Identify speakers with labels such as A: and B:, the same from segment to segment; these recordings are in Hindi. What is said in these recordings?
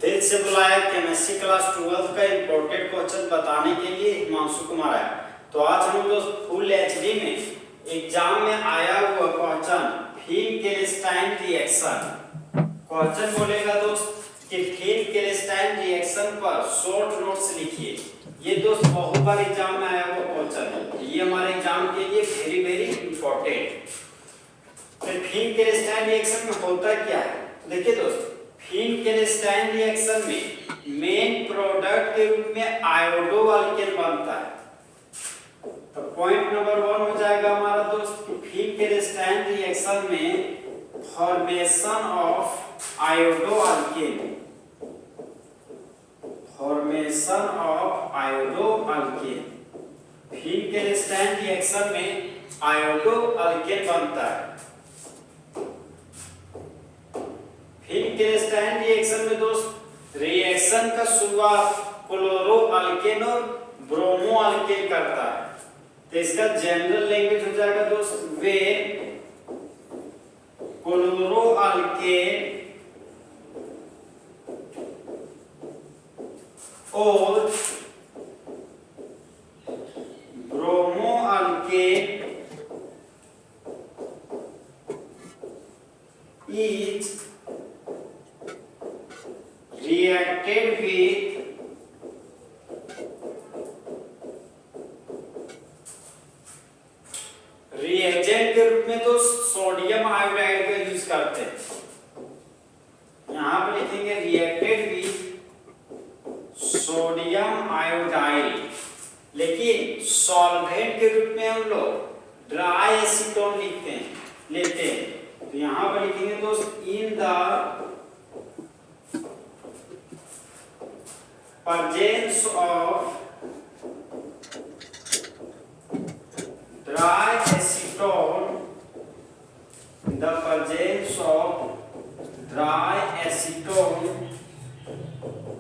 A: दिल से बुलाया केमिस्ट्री क्लास 12 का इम्पोर्टेंट क्वेश्चन बताने के लिए हिमांशु कुमार आया। तो आज हम लोग फुल एचडी में एग्जाम में आया हुआ क्वेश्चन फिन केलेस्टाइन रिएक्शन क्वेश्चन बोलेगा दोस्त कि फिन केलेस्टाइन रिएक्शन पर शॉर्ट नोट्स लिखिए। ये दोस्त बहुत बार एग्जाम में आया हुआ क्वेश्चन है, ये हमारे एग्जाम के लिए वेरी वेरी इंपॉर्टेंट। तो फिन केलेस्टाइन रिएक्शन में होता क्या है, देखिए दोस्त, फिन केलेस्टाइन रिएक्शन में मेन प्रोडक्ट के रूप में आयोडो अल्केन बनता है। तो पॉइंट नंबर 1 हो जाएगा हमारा दोस्त, फिन केलेस्टाइन रिएक्शन में formation of iodo alkane, formation of iodo alkane. Finkelstein reaction में आयोडो अल्केन बनता है। फिन केलेस्टाइन रिएक्शन में दोस्त रिएक्शन का शुरुआत क्लोरो अल्केन और ब्रोमो अल्केन करता है। तो इसका जनरल लैंग्वेज हो जाएगा दोस्त, वे क्लोरो अल्केन और bromo alkane is reacted with reagent के रूप में तो सोडियम आयोडाइड का यूज करते हैं। यहां पर लिखेंगे reacted with सोडियम आयोडाइड, लेकिन सॉल्वेंट के रूप में हम लोग ड्राई एसीटोन लेते हैं। तो यहां पर लिखेंगे दोस्त in the presence of dry acetone, the presence of dry acetone,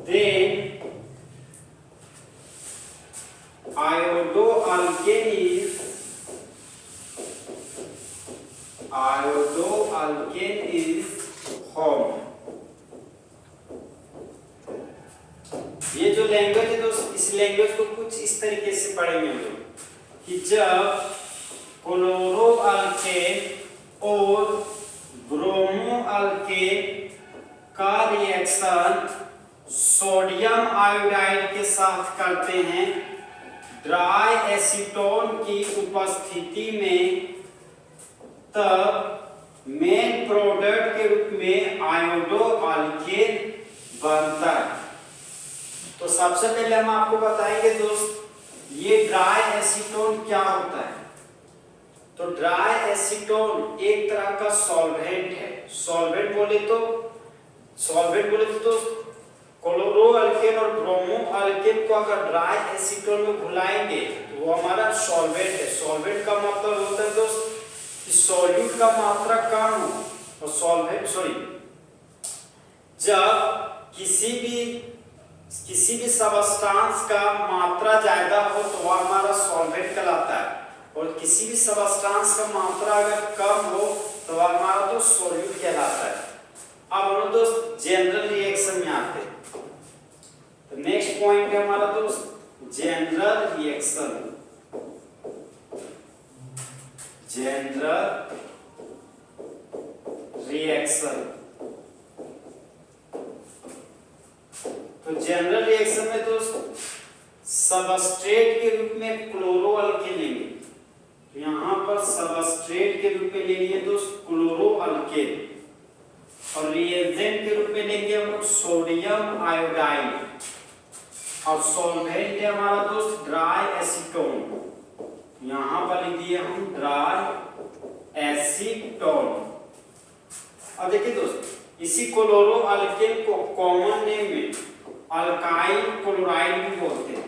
A: then iodoalkane is formed। ये जो लैंग्वेज है दोस्त, इस लैंग्वेज को कुछ इस तरीके से पढ़ेंगे हम लोग कि जब क्लोरो अल्केन और ब्रोमो अल्केन का रिएक्शन सोडियम आयोडाइड के साथ करते हैं ड्राई एसीटोन की उपस्थिति में, तब मेन प्रोडक्ट के रूप में आयोडो अल्केन बनता है। तो सबसे पहले हम आपको बताएंगे दोस्त, ये ड्राई एसीटोन क्या होता है। तो ड्राई एसीटोन एक तरह का सॉल्वेंट है। सॉल्वेंट बोले तो दोस्त क्लोरो अल्केन और ब्रोमो अल्केन को अगर ड्राई एसीटोन में घुलाएंगे तो वो हमारा सॉल्वेंट है। सॉल्वेंट का मतलब होता है दोस्त कि सॉल्यूट का मात्रा कम हो, और सॉल्वेंट जब किसी भी सबस्टांस का मात्रा ज्यादा हो तो वह हमारा सॉल्वेंट कहलाता है, और किसी भी सबस्टांस का मात्रा अगर कम हो तो वह हमारा तो सॉल्यूट कहलाता है। अब हम दोस्त जनरल रिएक्शन में आते हैं। तो नेक्स्ट पॉइंट है हमारा दोस्त जनरल रिएक्शन। जनरल रिएक्शन, तो जनरल रिएक्शन में दोस्त सबस्ट्रेट के रूप में क्लोरो अल्केन लेंगे। तो यहां पर सबस्ट्रेट के रूप में लेंगे दोस्त क्लोरो अल्केन, और रिएजेंट के रूप में लेंगे हम लोग सोडियम आयोडाइड, और सॉल्वेंट है हमारा दोस्त ड्राई एसीटोन। यहां पर लिख दिए हम ड्राई एसीटोन। अब देखिए दोस्त, इसी क्लोरो अल्केन को कॉमन नेम में अल्काइल क्लोराइड भी बोलते हैं।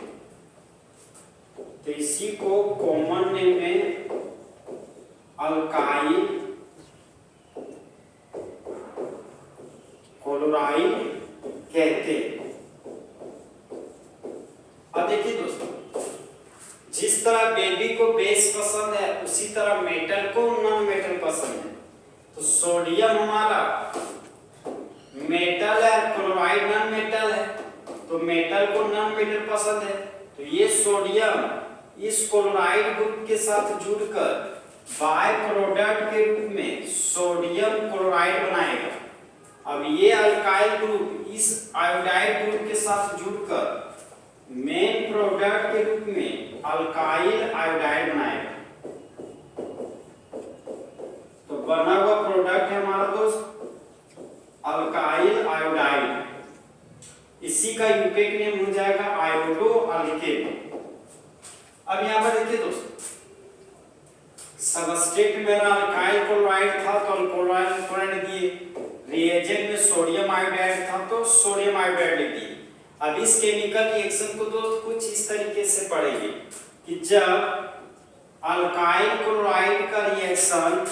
A: तो इसी को कॉमन नेम में अल्काइल क्लोराइड कहते हैं। अब देखिए दोस्तों, जिस तरह बेबी को बेस पसंद है उसी तरह मेटल को नॉन मेटल पसंद है। तो सोडियम हमारा मेटल है, क्लोराइड नॉन मेटल तो मेटल को नॉन मेटल पसंद है, तो ये सोडियम इस क्लोराइड ग्रुप के साथ जुड़कर बाय प्रोडक्ट के रूप में सोडियम क्लोराइड बनाएगा। अब ये अल्काइल ग्रुप इस आयोडाइड ग्रुप के साथ जुड़कर मेन प्रोडक्ट के रूप में अल्काइल आयोडाइड बनाएगा। तो बना हुआ प्रोडक्ट है हमारा दोस्त अल्काइल आयोडाइड, इसी का यूपेक नेम हो जाएगा आयोडो अल्केन। अब यहाँ पर देखिए दोस्त, सबस्ट्रेट मेरा अल्काइल क्लोराइड था तो अल्कोहल क्लोराइड दिए, रिएजेंट में सोडियम आयोडाइड था तो सोडियम आयोडाइड लिख दिए। अब इस केमिकल रिएक्शन को दोस्त कुछ इस तरीके से पढ़ेंगे कि जब अल्काइल क्लोराइड का रिएक्शन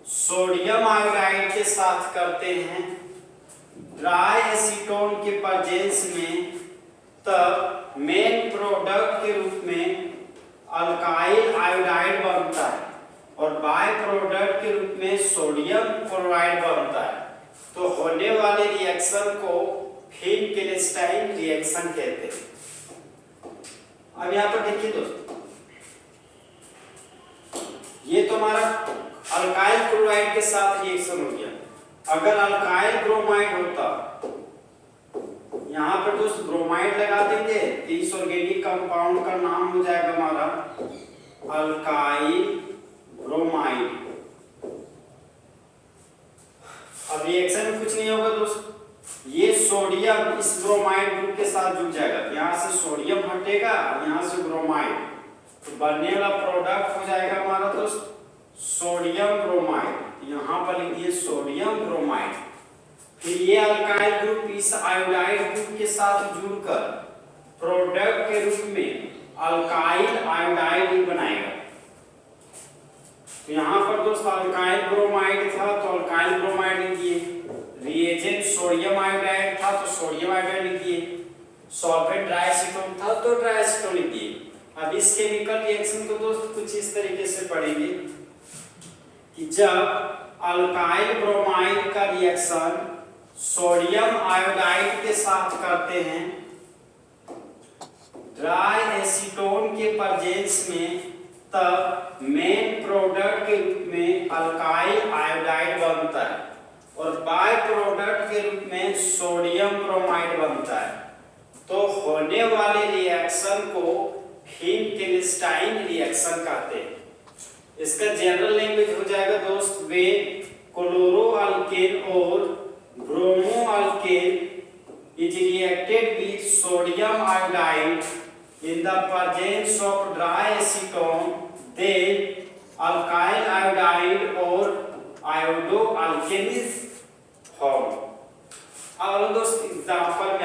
A: सोडियम आयोडाइड के साथ करते हैं ड्राई एसीटोन के प्रेजेंस में, तब मेन प्रोडक्ट के रूप में अल्काइल आयोडाइड बनता है और बाय प्रोडक्ट के रूप में सोडियम क्लोराइड बनता है। तो होने वाले रिएक्शन को फिन-क्लेस्टाइन रिएक्शन कहते हैं। अब यहाँ पर देखिए दोस्तों, ये तो हमारा अल्काइल क्लोराइड के साथ रिएक्शन हो गया। अगर अल्काइल ब्रोमाइड होता, यहाँ पर दोस्त ब्रोमाइड लगा देंगे, इस ऑर्गेनिक कंपाउंड का नाम हो जाएगा हमारा अल्काइल ब्रोमाइड। अब रिएक्शन में कुछ नहीं होगा दोस्त, ये सोडियम इस ब्रोमाइड ग्रुप के साथ जुड़ जाएगा, यहाँ से सोडियम हटेगा, यहाँ से ब्रोमाइड, तो बनने वाला प्रोडक्ट हो जाएगा हमारा दोस्त सोडियम ब्रोमाइड। यहाँ पर लिखिए सोडियम ब्रोमाइड। फिर ये अल्काइल ग्रुप इस आयोडाइड ग्रुप के साथ जुड़कर प्रोडक्ट के रूप में अल्काइल आयोडाइड बनाएगा। तो यहाँ पर दोस्तों अल्काइल ब्रोमाइड था तो अल्काइल ब्रोमाइड लिखिए, रिएजेंट सोडियम आयोडाइड था तो सोडियम आयोडाइड लिखिए, सॉल्वेंट ड्राई एसीटोन था तो ड्राई एसीटोन लिखिए। अब इस केमिकल रिएक्शन को दोस्त कुछ इस तरीके से पढ़ेंगे कि जब अल्काइल ब्रोमाइड का रिएक्शन सोडियम आयोडाइड के साथ करते हैं ड्राई एसीटोन के प्रेजेंस में, तब मेन प्रोडक्ट के रूप में अल्काइल आयोडाइड बनता है और बाय प्रोडक्ट के रूप में सोडियम ब्रोमाइड बनता है। तो होने वाले रिएक्शन को फिन-क्लेस्टाइन रिएक्शन कहते हैं। इसका जनरल लैंग्वेज हो जाएगा दोस्त, वे क्लोरो अल्केन और bromo alkane is reacted with sodium iodide in the presence of dry acetone, then alkyl iodide or iodoalkane is formed। अब दोस्त एग्जांपल